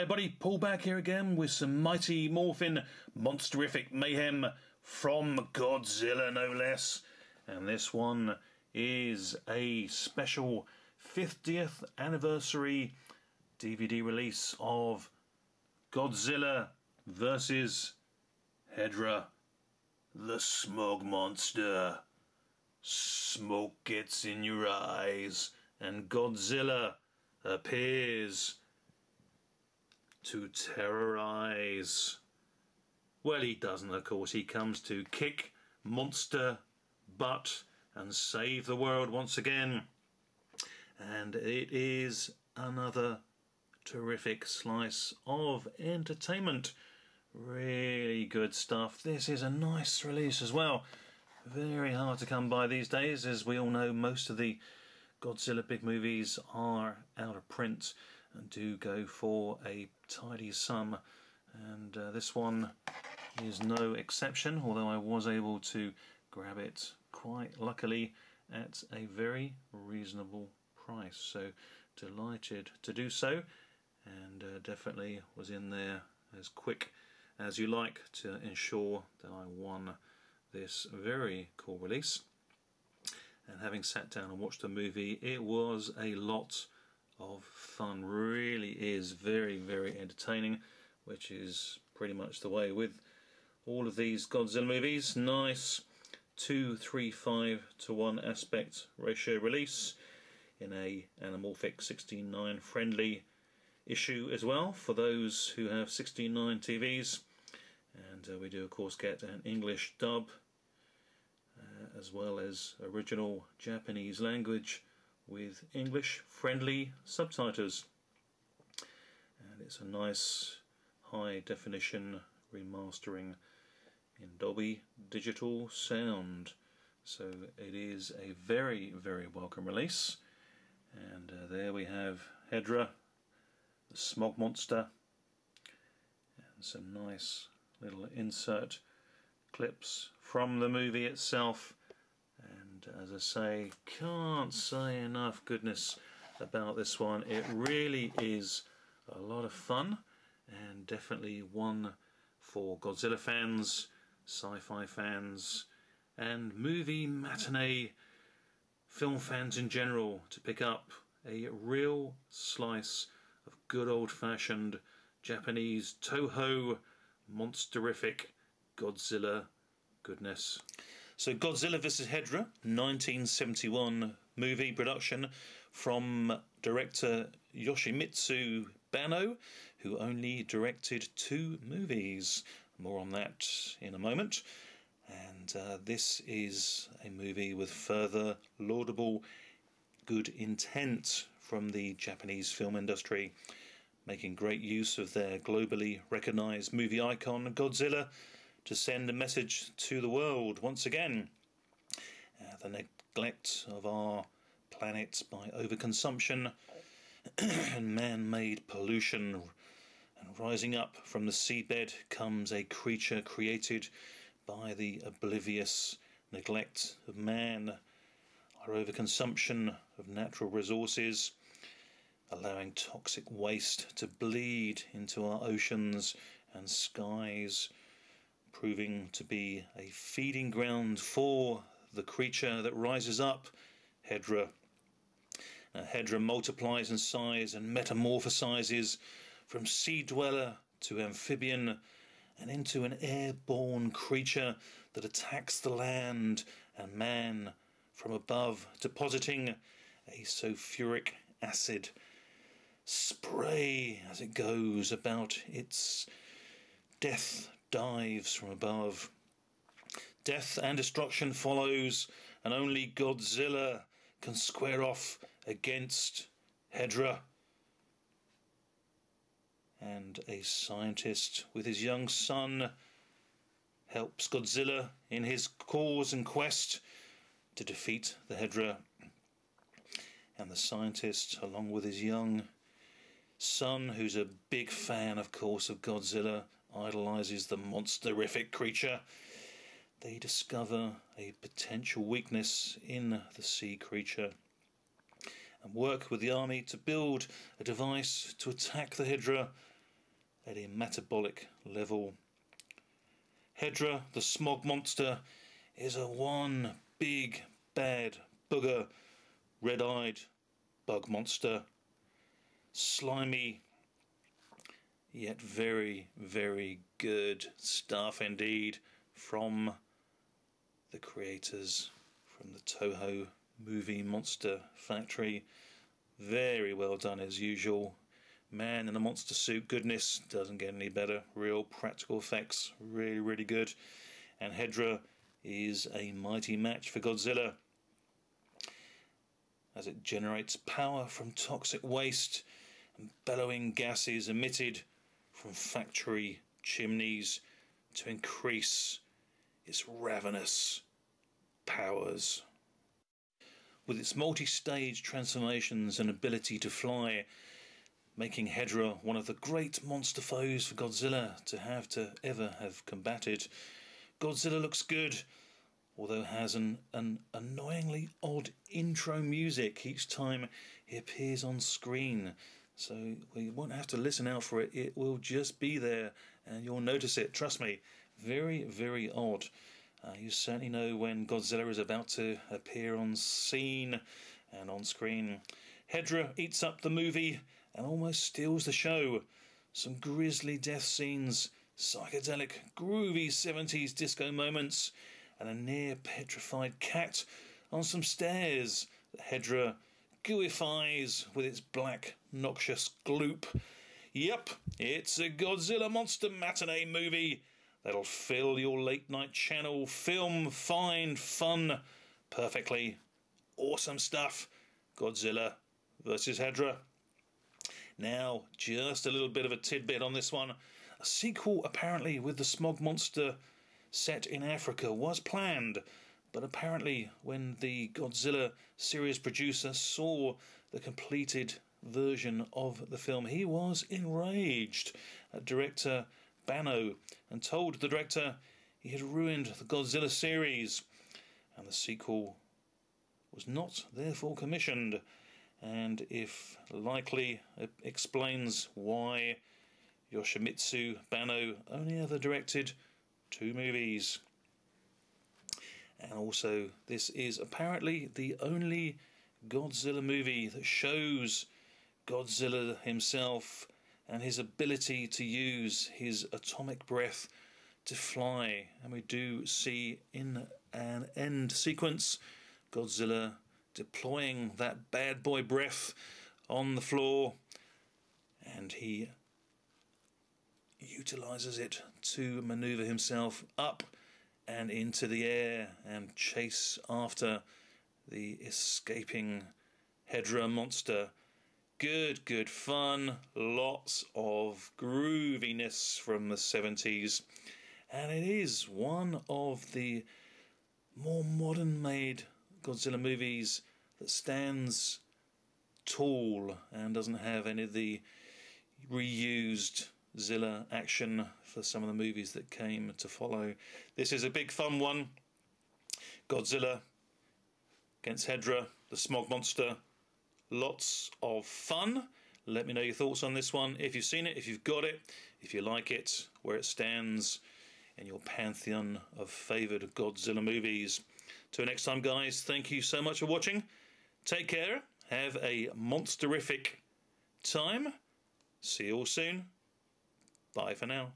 Hi buddy, Paul back here again with some mighty morphin monsterific mayhem from Godzilla no less. And this one is a special 50th anniversary DVD release of Godzilla vs. Hedorah, the Smog monster. Smoke gets in your eyes and Godzilla appears to terrorize. Well, he doesn't, of course. He comes to kick monster butt and save the world once again. And it is another terrific slice of entertainment. Really good stuff. This is a nice release as well. Very hard to come by these days. As we all know, most of the Godzilla big movies are out of print and do go for a tidy sum, and this one is no exception, although I was able to grab it quite luckily at a very reasonable price, so delighted to do so, and definitely was in there as quick as you like to ensure that I won this very cool release. And having sat down and watched the movie, it was a lot of fun. Really is very, very entertaining, which is pretty much the way with all of these Godzilla movies. Nice 2:3:5:1 aspect ratio release in a anamorphic 16:9 friendly issue as well for those who have 16:9 TVs, and we do of course get an English dub as well as original Japanese language with English friendly subtitles, and it's a nice high definition remastering in Dolby Digital sound, so it is a very, very welcome release. And there we have Hedorah, the Smog monster, and some nice little insert clips from the movie itself. And as I say, can't say enough goodness about this one. It really is a lot of fun, and definitely one for Godzilla fans, sci-fi fans, and movie matinee film fans in general to pick up a real slice of good old-fashioned Japanese Toho monsterific Godzilla goodness. So Godzilla vs. Hedorah, 1971 movie production from director Yoshimitsu Banno, who only directed 2 movies. More on that in a moment. And this is a movie with further laudable good intent from the Japanese film industry, making great use of their globally recognised movie icon Godzilla to send a message to the world once again. The neglect of our planet by overconsumption and man-made pollution, and rising up from the seabed comes a creature created by the oblivious neglect of man, our overconsumption of natural resources, allowing toxic waste to bleed into our oceans and skies, proving to be a feeding ground for the creature that rises up, Hedorah. Hedorah multiplies in size and metamorphosizes from sea dweller to amphibian and into an airborne creature that attacks the land and man from above, depositing a sulfuric acid spray as it goes about its death dives from above. Death and destruction follows, and only Godzilla can square off against Hedorah. And a scientist with his young son helps Godzilla in his cause and quest to defeat the Hedorah. And the scientist, along with his young son, who's a big fan, of course, of Godzilla, idolizes the monsterific creature. They discover a potential weakness in the sea creature and work with the army to build a device to attack the Hedorah at a metabolic level. Hedorah, the smog monster, is a one big bad booger, red-eyed bug monster. Slimy, yet very, very good stuff indeed from the creators from the Toho movie monster factory. Very well done as usual. Man in a monster suit, goodness, doesn't get any better. Real practical effects, really, really good. And Hedorah is a mighty match for Godzilla, as it generates power from toxic waste and bellowing gases emitted from factory chimneys to increase its ravenous powers. With its multi-stage transformations and ability to fly, making Hedorah one of the great monster foes for Godzilla to ever have combated. Godzilla looks good, although has an annoyingly odd intro music each time he appears on screen. So we won't have to listen out for it. It will just be there and you'll notice it. Trust me, very, very odd. You certainly know when Godzilla is about to appear on scene and on screen. Hedorah eats up the movie and almost steals the show. Some grisly death scenes, psychedelic, groovy 70s disco moments, and a near-petrified cat on some stairs that Hedorah gooifies with its black, noxious gloop. Yep, it's a Godzilla monster matinee movie that'll fill your late-night channel film find fun perfectly. Awesome stuff. Godzilla versus Hedorah. Now, just a little bit of a tidbit on this one. A sequel, apparently, with the Smog monster set in Africa was planned, but apparently when the Godzilla series producer saw the completed version of the film, he was enraged at director Banno and told the director he had ruined the Godzilla series, and the sequel was not therefore commissioned, and if likely it explains why Yoshimitsu Banno only ever directed 2 movies. And also, this is apparently the only Godzilla movie that shows Godzilla himself and his ability to use his atomic breath to fly. And we do see in an end sequence Godzilla deploying that bad boy breath on the floor, and he utilizes it to maneuver himself up and into the air and chase after the escaping Hedorah monster. Good fun, lots of grooviness from the 70s, and it is one of the more modern made Godzilla movies that stands tall and doesn't have any of the reused Zilla action for some of the movies that came to follow. This is a big fun one. Godzilla against Hedorah, the Smog monster. Lots of fun. Let me know your thoughts on this one. If you've seen it, if you've got it, if you like it, where it stands in your pantheon of favoured Godzilla movies. Till next time, guys, thank you so much for watching. Take care. Have a monsterific time. See you all soon. Bye for now.